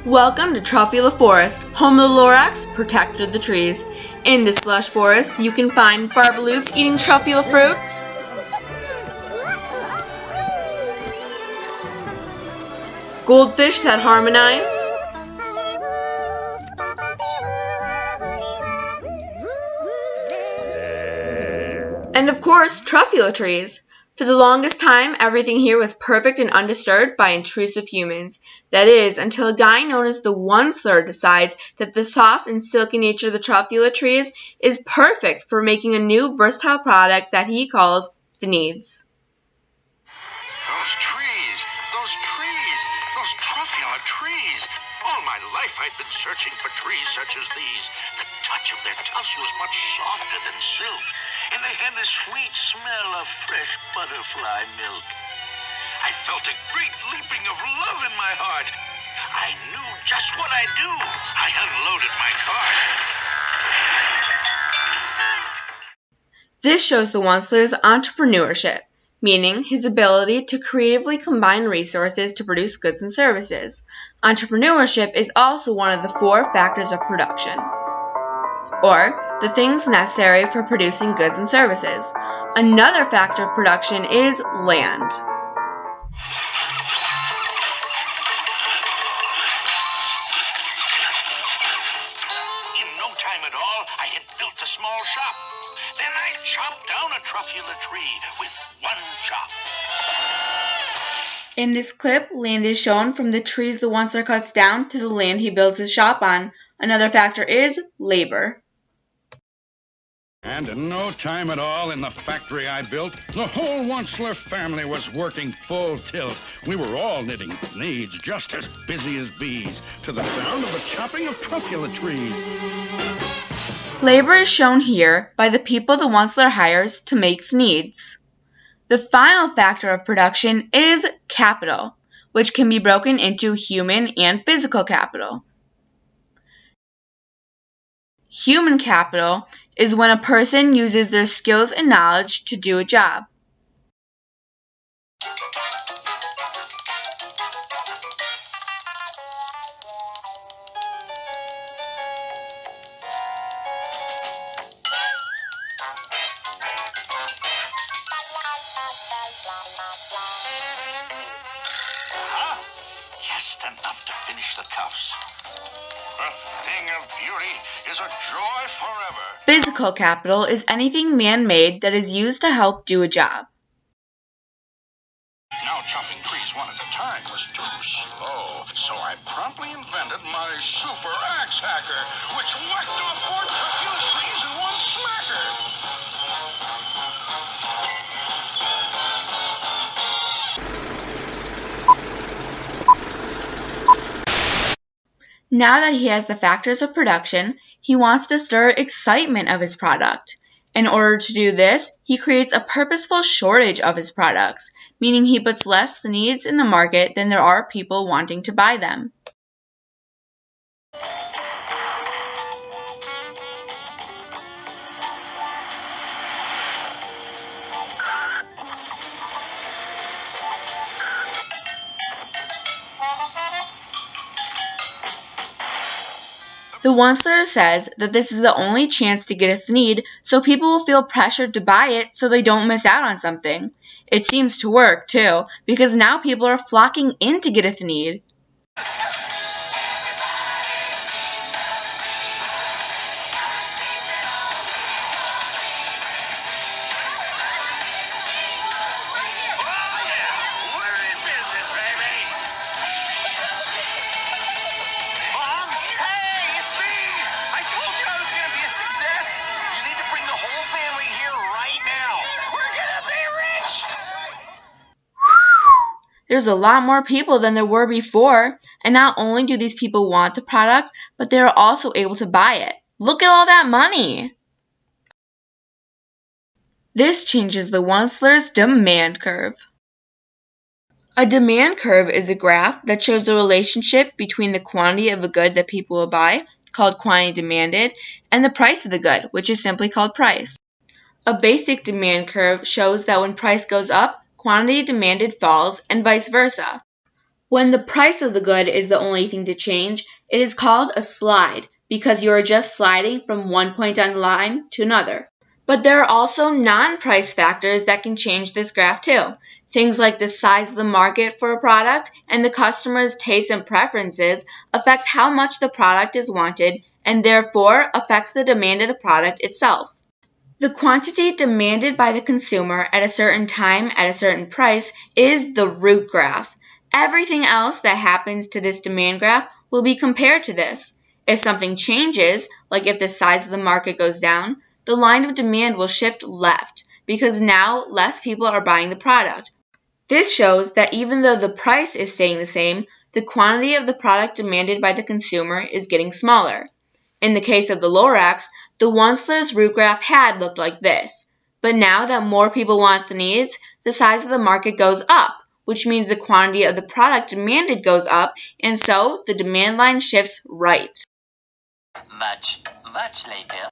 Welcome to Truffula Forest, home of the Lorax, protector of the trees. In this lush forest, you can find barbaloots eating truffula fruits, goldfish that harmonize, and of course, truffula trees. For the longest time, everything here was perfect and undisturbed by intrusive humans. That is, until a guy known as the Onceler decides that the soft and silky nature of the truffula trees is perfect for making a new versatile product that he calls the Needs. Those trees, those truffula trees. All my life I've been searching for trees such as these. The touch of their tufts was much softer than silk, and they had the sweet smell of fresh butterfly milk. I felt a great leaping of love in my heart. I knew just what I'd do. I unloaded my cart. This shows the Onceler's entrepreneurship, meaning his ability to creatively combine resources to produce goods and services. Entrepreneurship is also one of the 4 factors of production, or the things necessary for producing goods and services. Another factor of production is land. In no time at all, I had built a small shop. Then I chopped down a truffula tree with one chop. In this clip, land is shown from the trees the Onceler cuts down to the land he builds his shop on. Another factor is labor. And in no time at all in the factory I built, the whole Onceler family was working full tilt. We were all knitting needs, just as busy as bees, to the sound of the chopping of truffula trees. Labor is shown here by the people the Onceler hires to make the needs. The final factor of production is capital, which can be broken into human and physical capital. Human capital is when a person uses their skills and knowledge to do a job. Just enough to finish the cuffs. A thing of beauty is a joy forever. Physical capital is anything man-made that is used to help do a job. Now chopping trees one at a time was too slow, so I promptly invented my super axe hacker, which whacked off 4 truffula trees in one smacker. Now that he has the factors of production, he wants to stir excitement of his product. In order to do this, he creates a purposeful shortage of his products, meaning he puts less needs in the market than there are people wanting to buy them. The Onceler says that this is the only chance to get a need, so people will feel pressured to buy it so they don't miss out on something. It seems to work, too, because now people are flocking in to get a need. There's a lot more people than there were before, and not only do these people want the product, but they are also able to buy it. Look at all that money! This changes the Onceler's demand curve. A demand curve is a graph that shows the relationship between the quantity of a good that people will buy, called quantity demanded, and the price of the good, which is simply called price. A basic demand curve shows that when price goes up, quantity demanded falls, and vice versa. When the price of the good is the only thing to change, it is called a slide because you are just sliding from one point on the line to another. But there are also non-price factors that can change this graph too. Things like the size of the market for a product and the customer's tastes and preferences affects how much the product is wanted and therefore affects the demand of the product itself. The quantity demanded by the consumer at a certain time at a certain price is the root graph. Everything else that happens to this demand graph will be compared to this. If something changes, like if the size of the market goes down, the line of demand will shift left because now less people are buying the product. This shows that even though the price is staying the same, the quantity of the product demanded by the consumer is getting smaller. In the case of the Lorax, the Onceler's root graph had looked like this. But now that more people want the needs, the size of the market goes up, which means the quantity of the product demanded goes up, and so the demand line shifts right. Much later.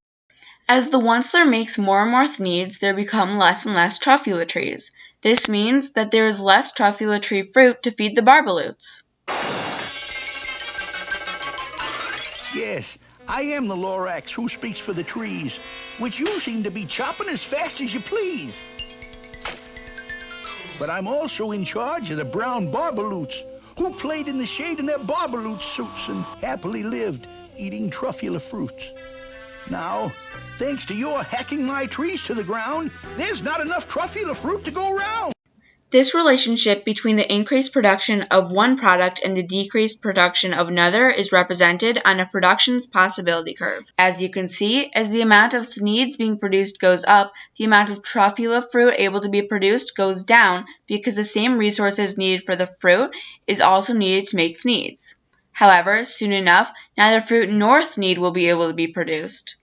As the Onceler makes more and more needs, there become less and less truffula trees. This means that there is less truffula tree fruit to feed the barbaloots. Yes, I am the Lorax who speaks for the trees, which you seem to be chopping as fast as you please. But I'm also in charge of the brown barbaloots, who played in the shade in their barbaloot suits and happily lived, eating truffula fruits. Now, thanks to your hacking my trees to the ground, there's not enough truffula fruit to go around. This relationship between the increased production of one product and the decreased production of another is represented on a production's possibility curve. As you can see, as the amount of needs being produced goes up, the amount of truffula fruit able to be produced goes down because the same resources needed for the fruit is also needed to make needs. However, soon enough, neither fruit nor need will be able to be produced.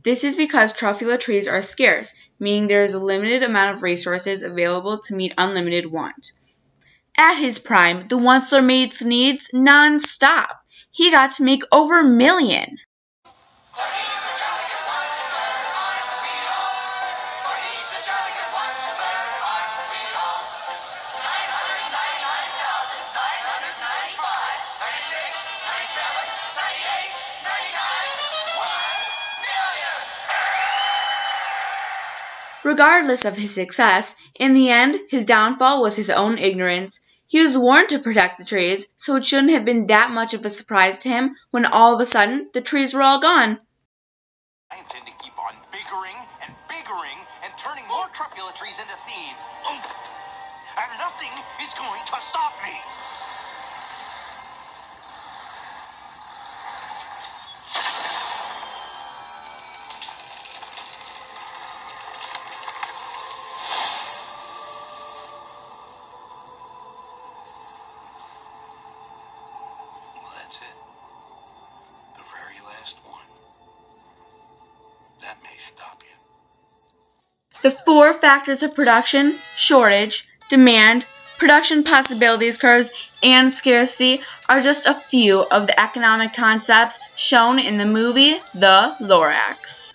This is because truffula trees are scarce, meaning there is a limited amount of resources available to meet unlimited want. At his prime, the Onceler made needs non-stop. He got to make over $1 million. Regardless of his success, in the end, his downfall was his own ignorance. He was warned to protect the trees, so it shouldn't have been that much of a surprise to him when all of a sudden the trees were all gone. I intend to keep on biggering and turning more truffula trees into thieves. And nothing is going to stop me. That's it. The very last one. That may stop you. The 4 factors of production, shortage, demand, production possibilities curves, and scarcity are just a few of the economic concepts shown in the movie The Lorax.